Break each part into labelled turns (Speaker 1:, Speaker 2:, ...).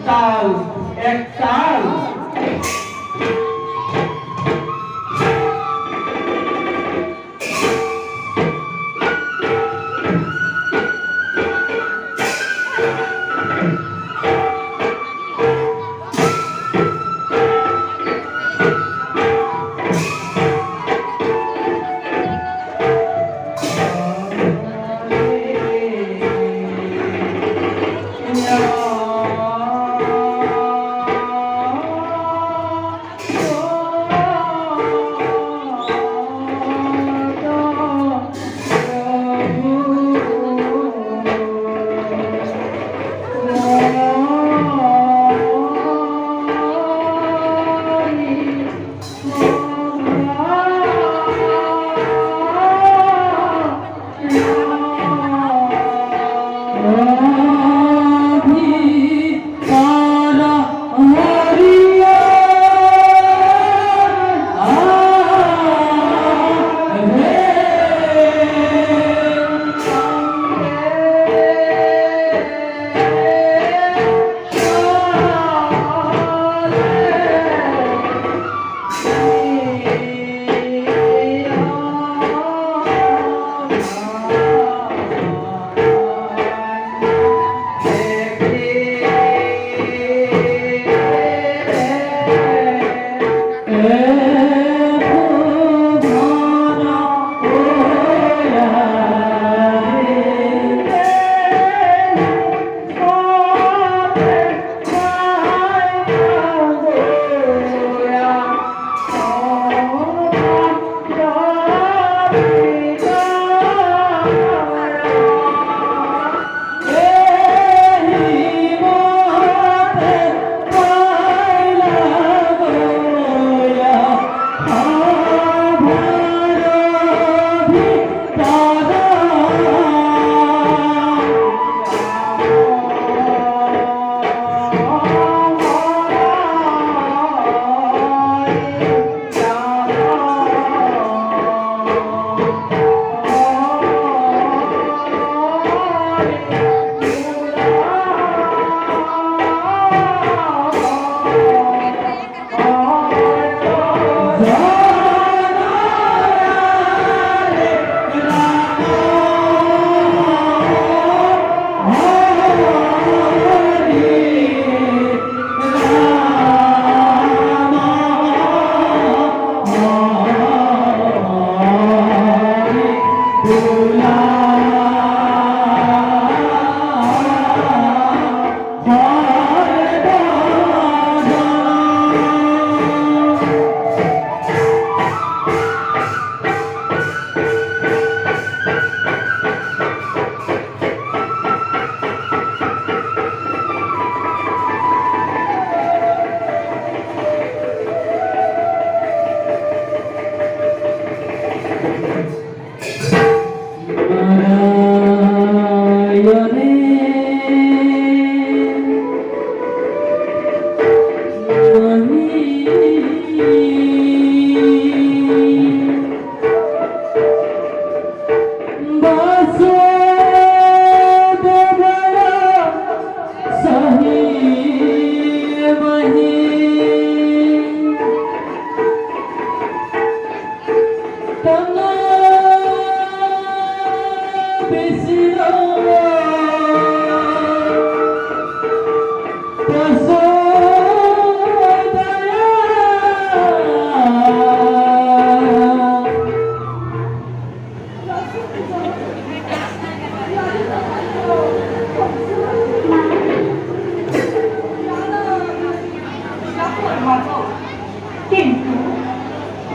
Speaker 1: ताल एक ताल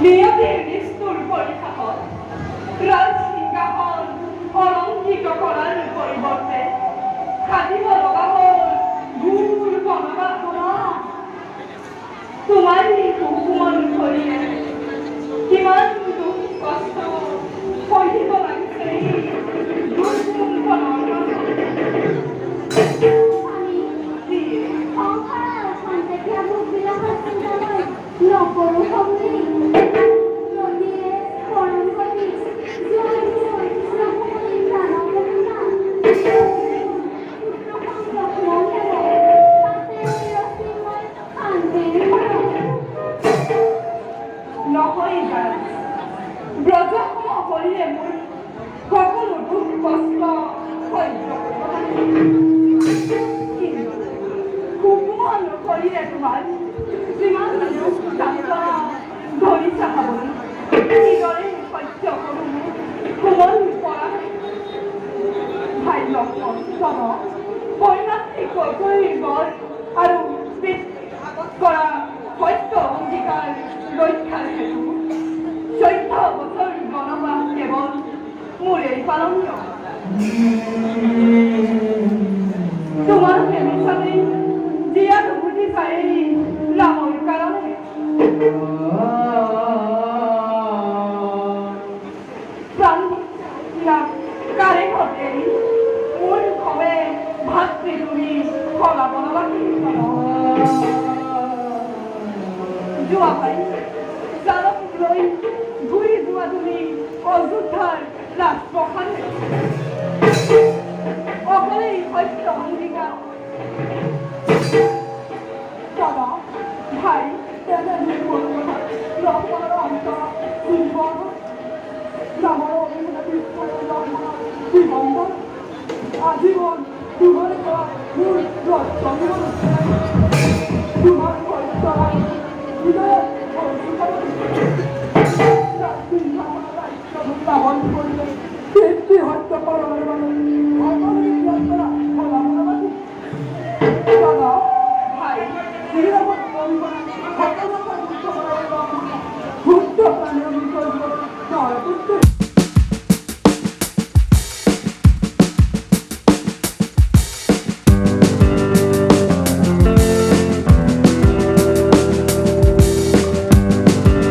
Speaker 1: নিয়তিৰ নিষ্ঠুৰ পৰীক্ষাত ৰাজসিংহাসন অলংকৃত কৰাৰ পৰিৱৰ্তে খাটিব লগা হ'ল ঘোৰ বনবাসনা। তোমাৰ এই সুকোমল শৰীৰে কিমান দুখ কষ্ট সহিব লাগিছে এই দুৰ্গুণ বনৰ মাজত।
Speaker 2: নকৰোঁ শক্তি নদীয়ে কৰণ কৰি
Speaker 1: নহয় ব্ৰজসম শৰীৰে মোৰ সকলো দুখ কষ্ট সহ্য কৰিব সুকোমল শৰীৰে তোমাৰ যিমান দুখ যাত্ৰা ধৰি চাহাবলৈ কিদৰে সহ্য কৰোঁ কোমল পৰা ভাই লক্ষণ পৰিমাত্ৰিক কৈশোৰ আৰু আগত কৰা সত্য অংগীকাৰ ৰক্ষাৰ হেতু 14 বছৰ বনবাস কেৱল মোৰ এই পালনীয় তোমাৰ প্ৰেমিচানে জীয়াত বুজি চাই ৰামৰ কাৰণে প্ৰাণ কাৰে ঘটে মোৰ খবে ভাতৃ তুমি খলা বনবাসী যোৱাবাৰী জালক লৈ ঘূৰি যোৱা তুমি অযোধ্যাৰ ৰাজপ্ৰসাদে অকলে সত্য অংগীকাৰ দাদা ভাই লক্ষ্মণৰ অন্তৰ ৰামৰ অভিনয় জীৱন আজীৱন তোমাৰ পৰা মোৰ তোমাৰ সত্য হৃদয়ত